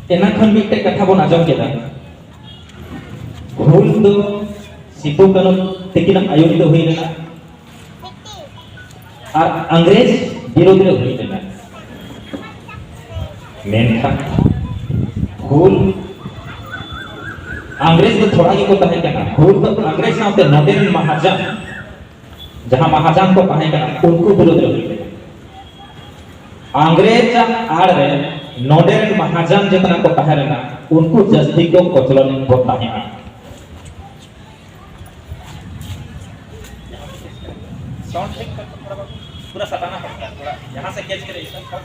एना खन मिट्टे कथा बन आजम केदा हुल दो सिदु कानु तकिन आयुध दो हुई लेना और अंग्रेज विरोध रे हुई लेना मेनखा हुल अंग्रेज तो थोड़ा ही को तहे करना हुल तो अंग्रेज नाते नोडेन महाजन जहां महाजन को तहे करना उनको विरोध रे हुई लेना अंग्रेज आड़ रे नोडेन महाजन जितना को तहे रहना उनको जस्ती को कोचलन को तहे साउंड ठीक पूरा सटाना पड़ता है थोड़ा यहां से कैच करे इसका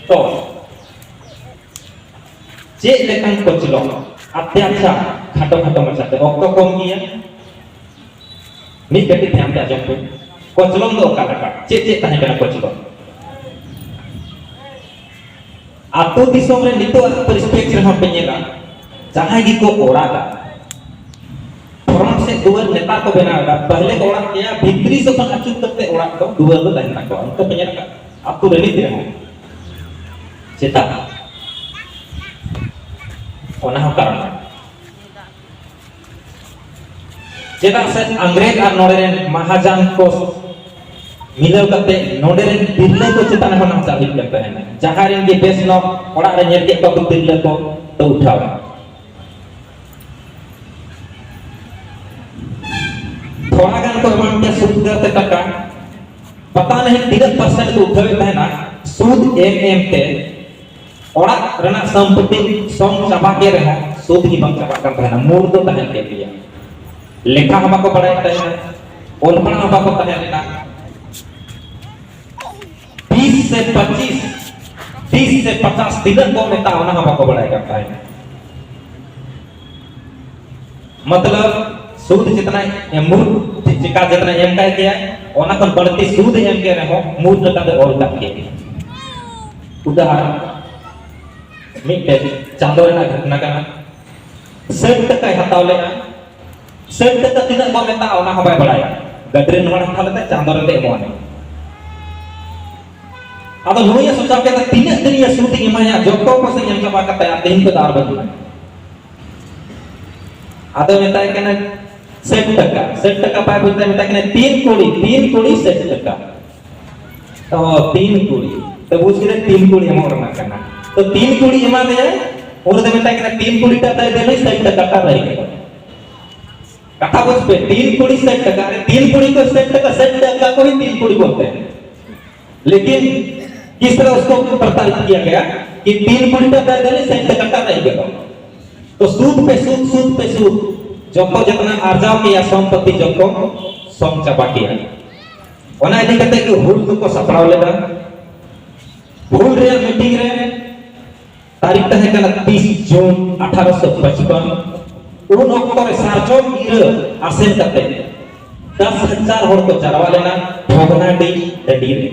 तो जे लेखन कोचलो अत्याचार खाटो खाटो मचाते ऑक्टो कम किया मी कटी ध्यान दे आजम पे कोचलो दो का लगा चे तहे कना कोचलो आतो दिसोम रे नितो परिस्पेक्ट रे हम पेनेला जहां गी को ओरागा फ्रंट से दुआर नेता को बनाएगा पहले को ओरा किया भीतरी से अपन अचूक करते ओरा को दुआर दो दाहिना को उनको पेनेला आतो रेडी दे हम चेता ओना हो कारण चेता से अंग्रेज और नोडेन महाजन को मिलल करते नोडेन दिल्ली को चेता न होना चाहिए करते हैं जहां रे बेस नो ओरा रे नेल के को दिल्ली को तो उठाओ थोड़ा गान को एमन के सूद करते टका पता नहीं 30% तो उठावे है ना सूद एम के ओरा रना संपत्ति सम चाबा के रहा सूद ही बंग चाबा करता है ना मूल तो तहन के लिया लेखा हम को पढ़ाई है ओलपन हम को तहन लेना 20 से 50 दिन को नेता होना हम को बढ़ाई करता है मतलब सूद जितना मूल चिका जितना एम का किया ओना kon बढ़ती सूद एम के रहो मूल नेता दे और का के उदाहरण मिटे चांदो रे घटना का 60 टका हताव लेना 60 टका तिना को नेता ओना हम बढ़ाया गदरे नोड़ हताव लेता चांदो रे एमोने अब लोया सोचा के तीन दिन ये सूद इमाया जोको को से एम का करता है दिन को दार बदला आदो नेता है कहना 60 टका पाए बोलते हैं कहना 3 कोड़ी 60 टका तो 3 कोड़ी तो बुझ के 3 कोड़ी हम और ना करना तो 3 कोड़ी एमा दे और दे बेटा कहना 3 कोड़ी टा दे 60 टका का रहेगा कथा बुझ पे 3 कोड़ी 60 टका अरे 3 कोड़ी को 60 टका को ही 3 कोड़ी बोलते हैं लेकिन किस तरह उसको प्रताड़ित किया गया कि 3 कोड़ी टा दे 60 टका का रहेगा तो सूद पे सूद जोको जितना अर्जाव किया संपत्ति जोको सम चाबा किया ओना इदी कते कि हुल को सपराव लेदा हुल रे मीटिंग रे तारीख तहे कना 30 जून 1855 उन ऑक्टो रे सार्जम गिर आसेन कते 10,000 होड़ को चरवा लेना भोगनाडी डडी रे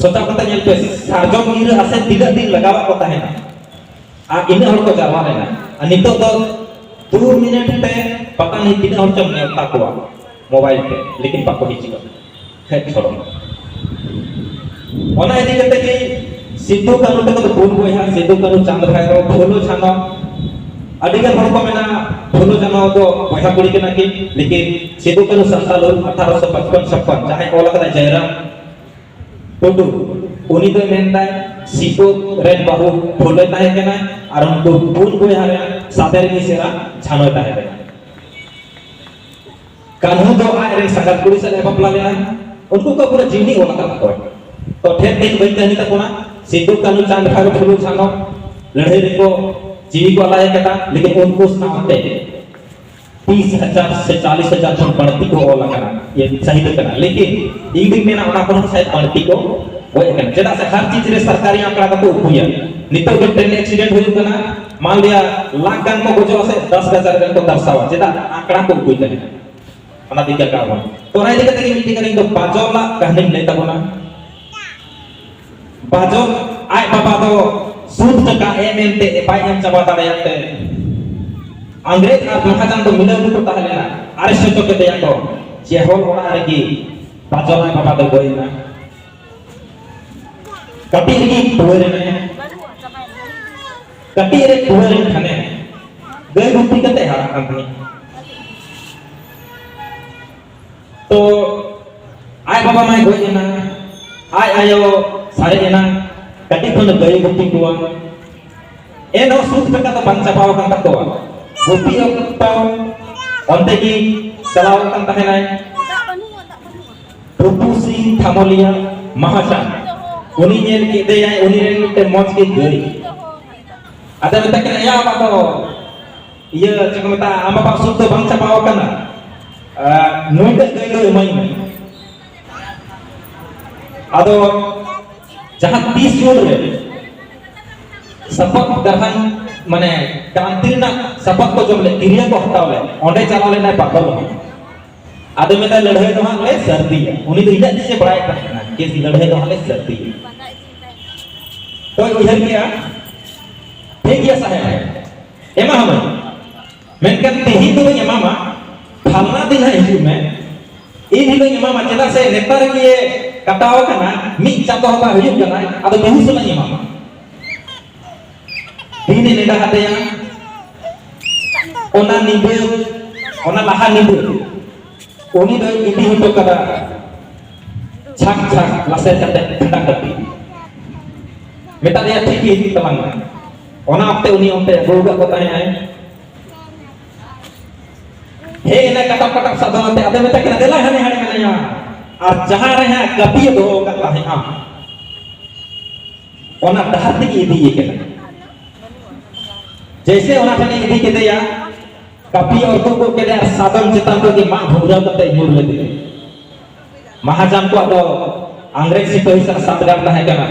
सोचा कते नेल पे सार्जम गिर आसेन 3 दिन लगावा को तहे ना आ इन होड़ को चरवा लेना अनितो तो 2 मिनट पे पता नहीं कितना और चम नेता को मोबाइल पे लेकिन बाको ही चिका है छोड़ो ओना इदी कते कि सिद्धू कानु तक तो बोल गो यहां सिद्धू कानु चांद भाई रो भोलो छानो अडिगन हर को मेना भोलो जानो तो बहा कुड़ी के ना कि लेकिन सिद्धू कानु संताल 1855 56 चाहे ओला कदा जयराम टोटू उनी तो मेनदा सिद्धू रेन बाहु भोले ताहे के ना और उनको बोल गो यहां रे सादर की सेरा छानो ताहे रे कान्हू तो आए रे सगत कुड़ी से बपला लेना उनको का पूरा जीवनी होना था तो ठेर दिन बन जानी तक ना सिद्धू कानु चांद भाई फुलू छानो लड़े रे को जीवी को लाए कहता लेकिन उनको सामने 30,000 से 40,000 जन बढ़ती को ओला करना ये सही तो करना लेकिन एक दिन में ना होना पर शायद बढ़ती को वो करना जदा से हर चीज रे सरकारी आंकड़ा का तो हुआ नितो के ट्रेन एक्सीडेंट हुई करना मान लिया लाख गन को गुजो से 10,000 गन को दर्शावा जदा आंकड़ा को हुई करना अना दिक्कत का हो तो नहीं दिक्कत की मीटिंग करेंगे तो बाजोला कहने नहीं तब ना बाजो आय बाबा तो सूद टका एम ते एम चाबा दाड़े अंग्रेज और महाजन तो मिलल को ताहले ना आरे से तो के दया को जे होल ओड़ा रे की बाजोला बाबा तो गोइना कटी की तोरे में कटी रे कुहर खाने गई गुप्ती कते हारा कंपनी तो आय बाबा माय गोई ना आय आयो सारे एना कटी खन गई गुप्ती कुआ ए नो सूत टका तो बंचा पाव kan तकवा गुप्ती पाव onte की चलाव kan तहनाय रूपुसी थामोलिया महाचान उनी नेल के दे आय उनी रेन ते मौज के गई ada meta kena ya apa to iya cek meta ama pak सूत तो बंचा पाव kana नोइटा गई लो माई आदो जहां 30 जोड़ रे सपक दरहन माने कांतिरना सपक को जमले क्रिया को हटावले ओंडे चलाले ना पागल आदो में लड़ाई तो हां ले सर्दी उनी तो इला से बड़ाई करना के लड़ाई तो हां ले सर्दी तो इधर क्या ठीक है साहब एमा हम मेनकन तेही तो एमा मा फालना दिन हिजू में इन हिलो एमा मा चेदा से नेतार के कटाव कना मी चातो हबा हिजू कना आदो बहु सला एमा मा दीने नेदा हतेया ओना निबे ओना लाहा निबे ओनी दो इदी हतो कदा छाक छाक लासे कते ठंडा कती मेता दे ठीक ही तमंग ओना अपते उनी ओंते गोगा को ताहे आए हे ना कटक कटक साधनते आदे मेता के देला हने हने मेनया और जहां रहे कपी दो कता है आ ओना दहत की इदी के जैसे ओना ठने इदी के दिया कपी और को के दे साधन चितान को के मां भूरा कते मुर ले दे महाजान को तो अंग्रेज से पैसा सातगार है कना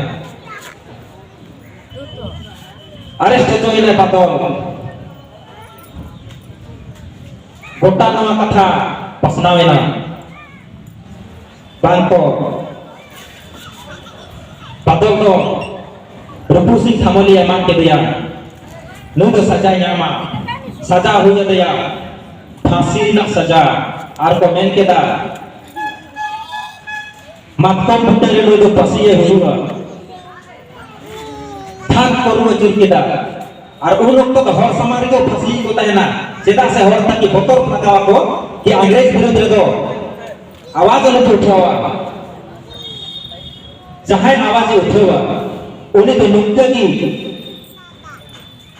अरेस्ट तो इने पातो गोटा नवा कथा पसनावेना बांको पातो तो रूपुसी थामोलिया मां के दिया नु तो सजा न्यामा सजा हुई दिया फांसी ना सजा आर को मेन के दा मातम बुटरे लो तो पसिए हुआ थान करू जुर के दा और उन लोग तो हर समाज को फांसी को तहना चेदा से हर तक की बतर फटावा को कि अंग्रेज विरोध रे दो आवाज न उठावा जहां आवाज उठावा उन्हें तो नुक्ता की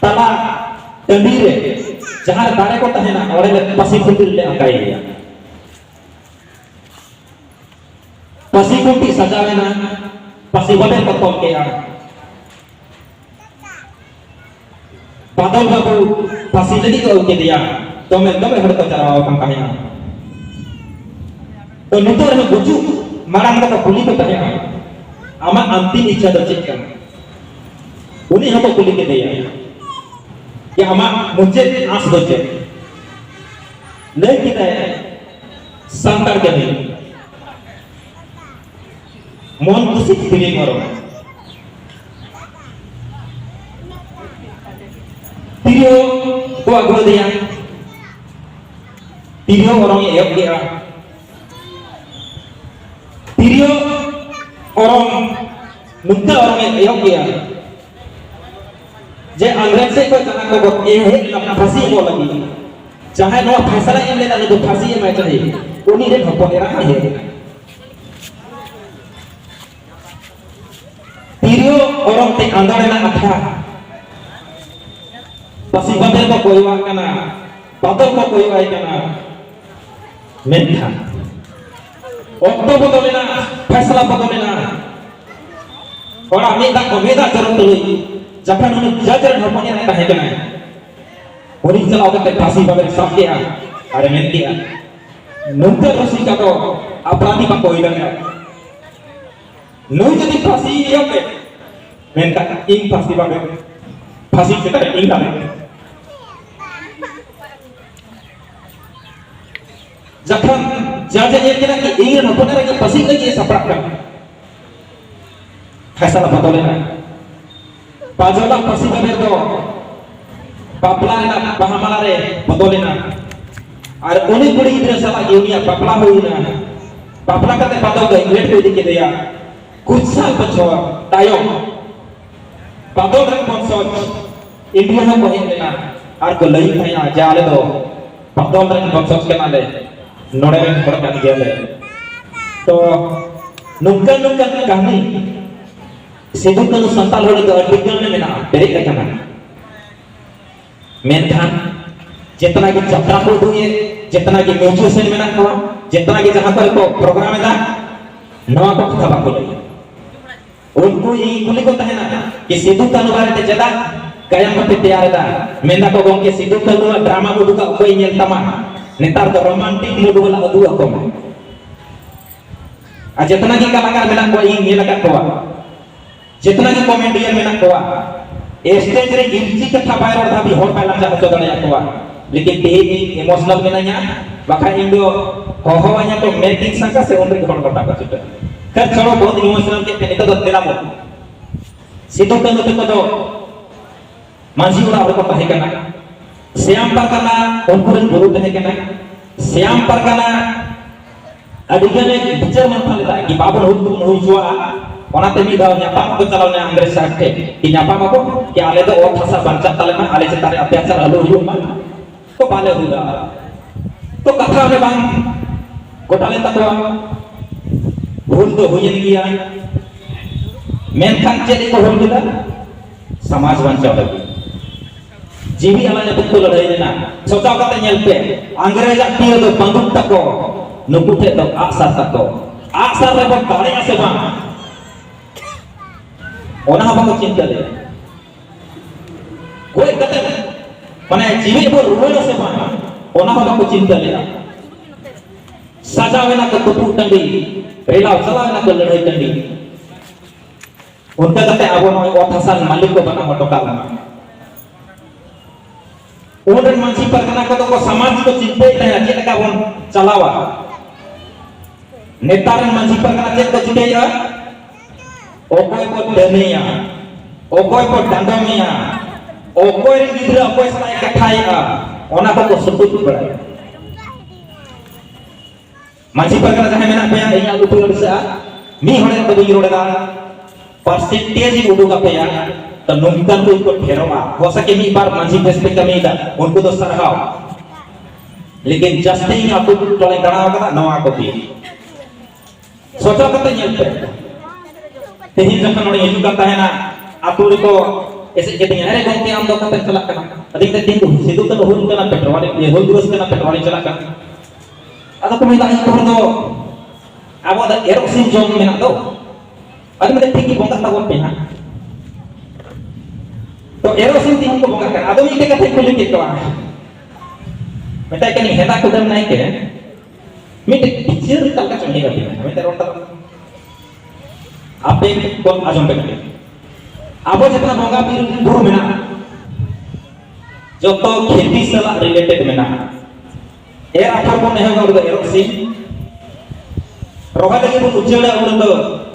तला टंडी रे जहां दारे को तहना और पसी खुंटी ले अकाई गया पसी खुंटी सजावे ना पसी बने पत्तों के आ बादल बाबू फांसी लगी तो के दिया तो मैं दमे हड़ को चलाओ kan कहिया तो नितो रे गुजु मारांग का पुली को तहे आमा अंतिम इच्छा दो चेक कर उन्हीं हमको पुली के दिया कि आमा मुझे आस दो चेक नहीं किता है संकर के नहीं मन खुशी फीलिंग करो तिरियो को अगो दिया तिरियो orang yang gया तिरियो orang नुक्ता orang yang gया जे अंग्रेज से को जना को ये है फांसी को लगी चाहे नो फैसला इन लेना तो फांसी में चाहिए उन्हीं रे भपो रहा है तिरियो orang ते अंदर ना अथा पसी बदल को कोई वाक करना बदल को कोई वाक करना मेंथा ऑक्टो बदलेना फैसला बदलेना और अमेदा को मेदा जरूरत हुई जखन उन्हें जज ढपने रहता है क्या और इस चलाओ के फांसी बगैर सब किया अरे मेन किया नुक्ता रसी का तो अपराधी का कोई लगा नु जदी फांसी ये के मेन का इन फांसी बगैर फांसी के तरह इन का जखन जज ये केना कि इन ढपने रे फांसी के सपरात कर फैसला बदलेना पाजोला फांसी बगैर तो बापला ना बहामाला रे बदलेना और उन्हीं कुड़ी गिद्रा साला यूनिया बापला होइना बापला कते बदल गई ग्रेट को दिखे दिया कुछ साल पछो तायो बदल रे 500 इंडिया में को हेज लेना और को लई थाया जाले दो बदल रन बक्सस के नाले नोड़े में थोड़ा कर दिया ले तो नुक्कन नुक्कन कहानी सिद्धू कनु संताल होने तो अर्पिकल में ना बेरे का जाना मेंथान जितना की जत्रा को दुए जितना की म्यूजिशियन में ना को जितना की जहाँ पर को प्रोग्राम है ना नवा को कथा बाको लगी उनको ये कुली को तहना कि सिद्धू कनु बारे ते जदा कायम करते तैयार था मेंदा को गोंके सिद्धू कनु ड्रामा को दुका कोई नेल तमा नेतार तो रोमांटिक मूड वाला अदुआ को में आ जितना की कलाकार मेना को ये नेल का को जितना की कॉमेडियन मेना को स्टेज रे गिलची कथा वायरल था भी होर पहला जा तो दने को लेकिन ते इमोशनल मेना बखा इंडो हो वाया तो मेकिंग संका से उनरे होर बता का सुटा कर चलो बहुत इमोशनल के ते तो तेरा मो सिद्धू कनु तो तो मांझी उड़ा और को कहे कना श्याम परगना उनको गुरु कहे कना श्याम परगना अडिगने विचार मन था लेता कि बाबू हुई जुआ ओनाते मी दाव न्यापाम को चलावने अंग्रेज साहब थे कि न्यापाम को कि आले तो और भाषा बंचा तले में आले से तारे अत्याचार हलो हुई तो बाले हुआ तो कथा में बांग घोटाले तत्वा भूल तो हुई नहीं गया मेनखान चेली को भूल गया समाज बंचा लगी जीवी अलग ने बिल्कुल लड़ाई देना सोचा करते नेल पे अंग्रेज आती तो बंदूक तको नुकुटे तो आक्सार रे बट गाड़ी से बांग ओना बाको चिंता ले कोई कते माने जीवी को रुवेलो से बांग ओना बाको चिंता ले सजावे ना को टुटू टंडी रेला चलावे ना को लड़ाई टंडी उनका कते अब नो ओथासान मालिक को बना मटोका उनरे मांझी परगना को तो समाज को चिंता है चेक का बन चलावा नेतारन मांझी परगना चेक को चिंता ओकोय को दनिया ओकोय को डंडमिया ओकोय रे गिद्रा ओकोय सलाय कथाया ओना को सुतुत बड़ा मांझी परगना जहां मेना पे इया उतु लड़सा मी होने तो भी रोडगा परसेंटेज उडुगा पे तो नुमकन को इनको फेरोगा हो सके मी बार मांझी फेस पे कमी था उनको तो सरहाओ लेकिन जस्ते ही आपको टोले गणा होगा नवा को भी सोचा करते हैं पे तेही जखन उन्हें हिजू करता है ना आपको को ऐसे कहते हैं अरे गोंके आम दो करते चला करना अधिक ते दिन को सिद्धू तो होल करना पेट्रोल ये होल दिवस करना पेट्रोल चला करना अदा को मिला इस दो अब दा एरोसिन जोन में ना दो अरे मैं ठीक ही बोंगा तगोन पे ना तो एरोसिन तीन को बोंगा कर आदमी के कथे खुले के तो बेटा कनी हेता को दम नहीं के मिट पिक्चर तक का चढ़ेगा भी मैं तेरे रोता आप एक कौन आजम पे कटे आबो जितना बोंगा फिर गुरु में ना जो तो खेती से रिलेटेड में ना ए आठा को नहीं होगा उधर एरोसिन रोगा लगी वो उच्चड़ा उधर तो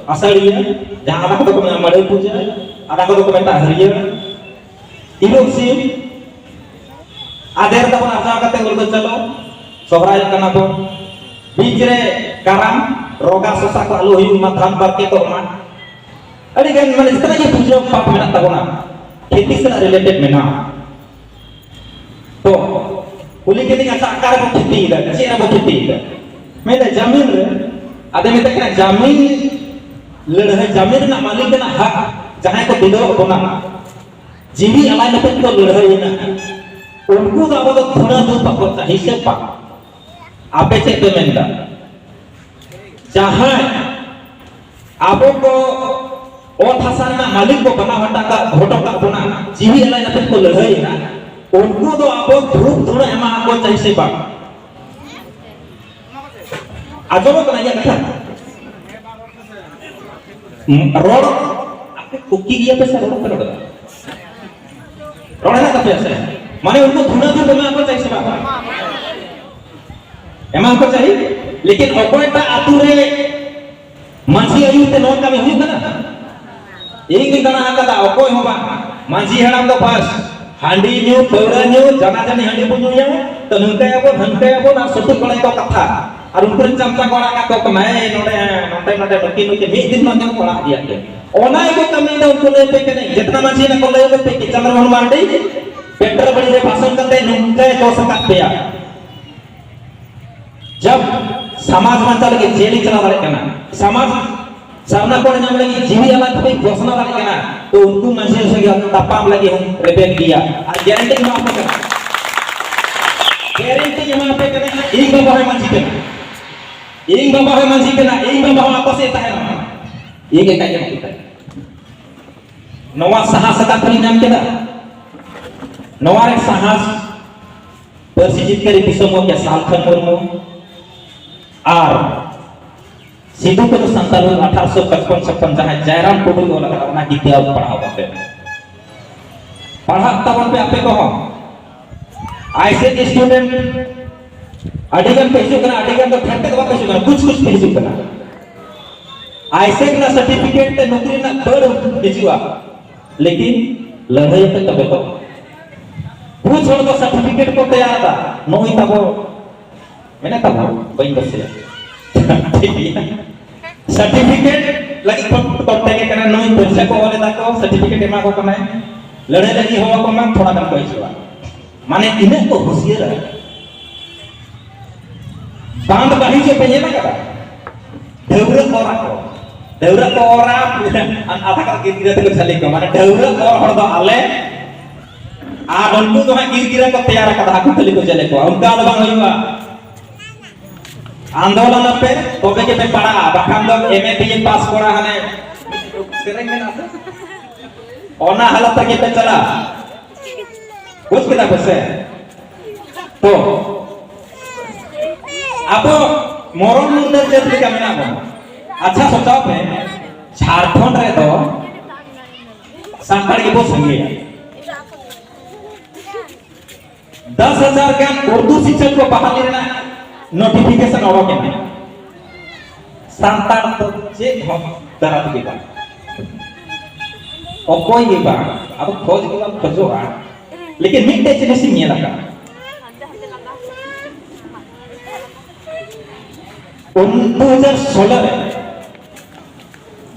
आषाढ़ी है जहाँ आधा को मैं मरे पूजा आधा को मैं ताहरिया इरोसिन आधेर तब आशा करते बोलते चलो सोहराय करना तो बीच रे काराम रोगा सोसा को आलू हुई माथान पर के तो मान अरे गन मन इस तरह की पूजा पाप में ना तब ना खेती से रिलेटेड में ना तो कुली के दिन अच्छा आकार को खेती इधर चेहरा को खेती इधर मैं तो जमीन रे आधे में तक ना जमीन लड़े जमीन ना मालिक ना हक जहाँ को दिलो को ना जीवी अलाय नपे तो लड़े ना उनको तो अब तो थोड़ा दूर पकड़ चाहिए से पक आपे चेते मेंदा जहाँ आपो को और फसान ना मालिक को बना हटा का घोटो का बना जीवी अलाय नपे तो लड़े ना उनको तो आपो धूप धुना एमा आपको चाहिए से पक आजो को नहीं कथा रोड आपके कुकी गया पे सर रोड कर रोड है ना कपे ऐसे माने उनको धुना धुना में आपको चाहिए बाबा एमा आपको चाहिए लेकिन ओकोटा आतुरे मांझी आयु ते नोट का में हुई ना एक दिन गाना आता ओकोय होबा मांझी हड़ाम दो बस हांडी न्यू पौरा न्यू जना जनी हांडी पुन्यू या तो नंका याबो ना सतु कोले तो कथा और उनको चमचा कोड़ा का तो मैं नोडे नोटे बकी नुके मी दिन में कोड़ा दिया के ओना को कमी ना उनको ले पे नहीं जितना मांझी ना को ले पे के चंद्रमोहन मार्डी बड़ी जे भाषण करते नुंके तो सकात पे जब समाज बांचा लगे जेल चला दाड़े कना समाज सामना को नाम लगी जीवी अलग पे घोषणा दाड़े कना तो उनको मंजिल से तपाम लगे हम रेबेक दिया और गारंटी में आपको गारंटी जमा पे करना एक बाबा है मंजी के एक बाबा है मंजी के ना एक बाबा आपस से है ना एक एक जमा होता है नवा साहस का खाली नाम केदा नवा रे साहस परसी जितकरी दिसोमो के सालखन मुर्मू और सिद्धू को संतान 1855-56 जहां जयराम टुडू को लगा अपना गीतिया पढ़ाओ पे पढ़ा तब पे आपे को ऐसे के स्टूडेंट अडिगन पे हिजू करना अडिगन तो ठंडे को हिजू करना कुछ कुछ हिजू करना ऐसे ना सर्टिफिकेट ते नौकरी ना बड़ हिजुआ लेकिन लड़ाई पे तबे को पूछ हो तो सर्टिफिकेट को तैयार था नोई तबो मैंने तबो बइन बसे ठीक है सर्टिफिकेट लगी करते के करना नोई पैसा को वाले दा को सर्टिफिकेट एमा को करना लड़ाई लगी होवा को मैं थोड़ा कम हिजुआ माने इने को होशियार है बांध बाही से पे ना करा देवरा को औरा आधा का गिरगिरा तक चले को माने देवरा और हर दो आले आ उनको तो गिरगिरा को तैयार का हाकु तले को चले को उनका तो बांग होइबा आंदोलन पे तोबे के पे पड़ा बाखान दो एमए बीए पास करा हने सेरेंग में ना ओना हालत तक पे चला कुछ किता बसे तो अब मोरन मुंडर चेत का मेना बन अच्छा सोचाओ पे झारखंड रे तो सांखड़ के बहुत संगे 10,000 का उर्दू शिक्षक को बहाली रहना नोटिफिकेशन और के नहीं सांताड़ तो जे तरह की बात और कोई ये बात अब खोज के बाद खोजो लेकिन मिट्टे चले सी नहीं लगा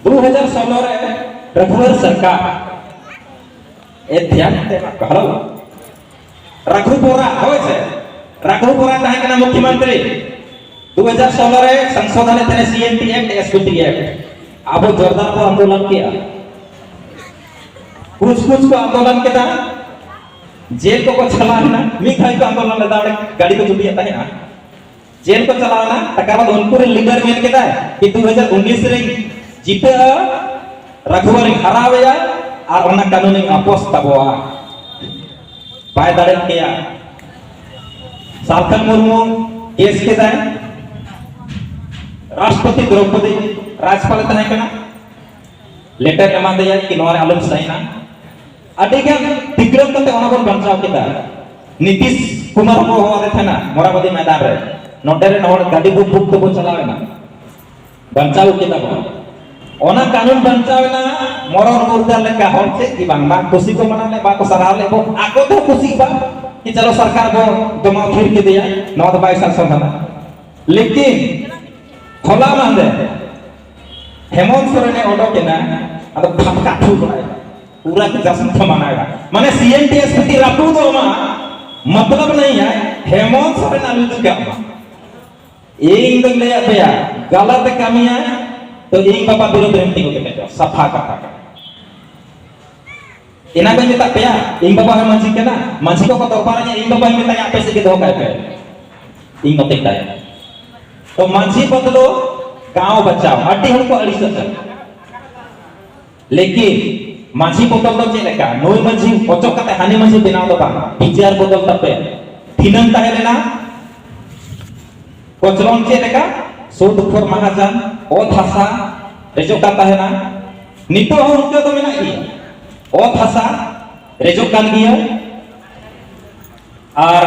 2016 रे रघुवर सरकार ए ध्यान देना कहलो रघुपुरा होय छे रघुपुरा ताहे केना मुख्यमंत्री 2016 रे संशोधन तेने सीएनटी एक्ट एसपीटी एक्ट अब जोरदार को आंदोलन किया कुछ को आंदोलन केदा जेल को चलाना मिखाई को आंदोलन लेदा गाड़ी को जुड़ी आता है ना जेल को चलाना तकर बाद उनको लीडर मेन केदा कि 2019 रे जीते रघुवर हरावेया और ओना कानूनी अपोस तबवा पाए दाड़े किया सालखन मुर्मू केस केदा राष्ट्रपति द्रौपदी राज्यपाल तने कना लेटर एमा दिया कि नोरे आलम साइना अडेगा तिग्रम कते ओना बन बंचाव केदा नीतीश कुमार को होवा देथना मोराबादी मैदान रे नोडे रे नोड गाड़ी बुक तो चलावेना बंचाव केदा ओना कानून बंचावेना मरण मुर्दा लेका हर से कि बांग खुशी को मनाले बा को सराह ले आको तो खुशी बा कि चलो सरकार को जमा फिर के दिया नौ तो 22 साल संधाना लेकिन खोला मांदे हेमंत सोरेन ने ऑर्डर केना अब फटका ठू बनाया पूरा की जश्न तो मनाएगा माने सीएनटीएसपीटी रातू दो मा मतलब नहीं है हेमंत सोरेन आलू तो क्या ये इंदम ले आया गलत कमियां तो एक बाबा विरोध रेंटी को कहते सफा कथा इना को मिता पेया इन बाबा है मंजी के ना मंजी को दरबार में इन बाबा मिता या पैसे के दो का है इन को देखता है तो मंजी बदलो गांव बचाओ अड्डी हम को अड़ी सक लेकिन मंजी बदल दो चले का नोई मंजी ओचो कते हानि मंजी बनाओ दो बा विचार बदल तपे थिनन ताहे लेना कोचलोन चले का सूद खोर महाजन ओ थासा रेजो काता है ना नितो हो उनके तो मेना गया ओ थासा रेजो कान गया और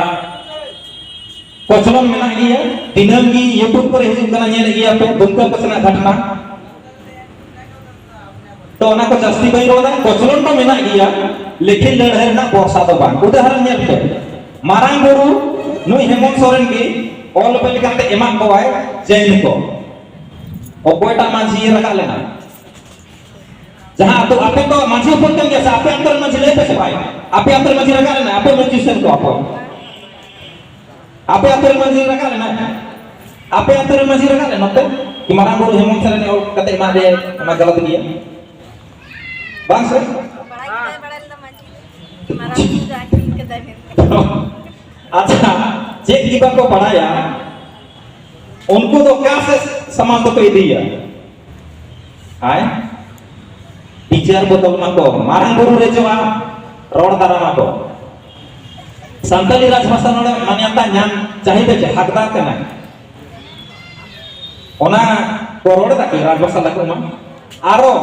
कोचलन मेना गया दिनम की यूट्यूब पर हिजुग कना नेल गया पे दुमका कसना घटना तो ओना को जस्ती बई रोदा कोचलन तो मेना गया लेकिन लड़ाई ना बरसा तो बांग उदाहरण नेल पे मारांग गुरु नुई हेमंत सोरेन की ऑल पे लिखते एमा को आए जैन को और कोयटा मांझी रखा लेना जहां तो आपे तो मांझी ऊपर कन गया आपे अंतर मांझी ले पे भाई आपे अंतर मांझी लगा लेना आपे म्यूजिशियन को आपे अंतर मांझी लगा लेना आपे अंतर मांझी लगा लेना तो कि मारांग बुरु हेमंत सोरेन ने और कते मा दे ना गलत गया बांग से अच्छा चेक की बात को पढ़ाया उनको तो क्या से समाज तो कह दिया आए टीचर बदल को मारंग गुरु रे जो रोड दारा को संताली राजभाषा नोड़े मान्यता ᱧᱟᱢ चाहिए चे हकदार के ना ओना को रोड दा की राजभाषा लगो मा आरो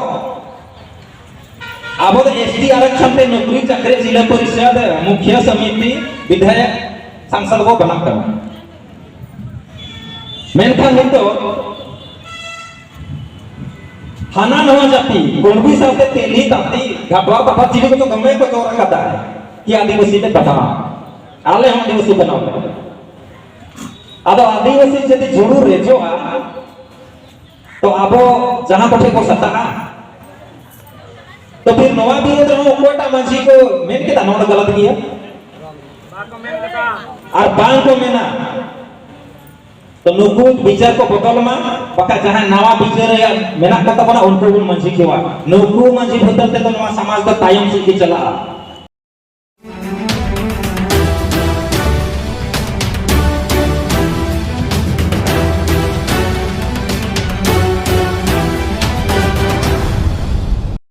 अब एसटी आरक्षण पे नौकरी चाकरी जिला परिषद मुख्य समिति विधायक सांसद को बना कर मेनखान नितो हाना नवा जाति गोंडवी साथे तेली ताती घाटवा बाबा जिले को तो गमे को तोरा कदा है कि आदिवासी ने बता आले हम आदिवासी बनाओ आदो आदिवासी जति जुड़ू रेजो तो अब जहां पठे को सता तो फिर नवा भी तो कोटा मांझी को मेन के ता नोड़ गलत गया और बांग को मेना तो नुकु विचार को बदल मा बका जहां नवा विचार मेना कता बना उनको मांझी केवा नुकु मांझी भीतर ते तो नवा समाज का तायम से चला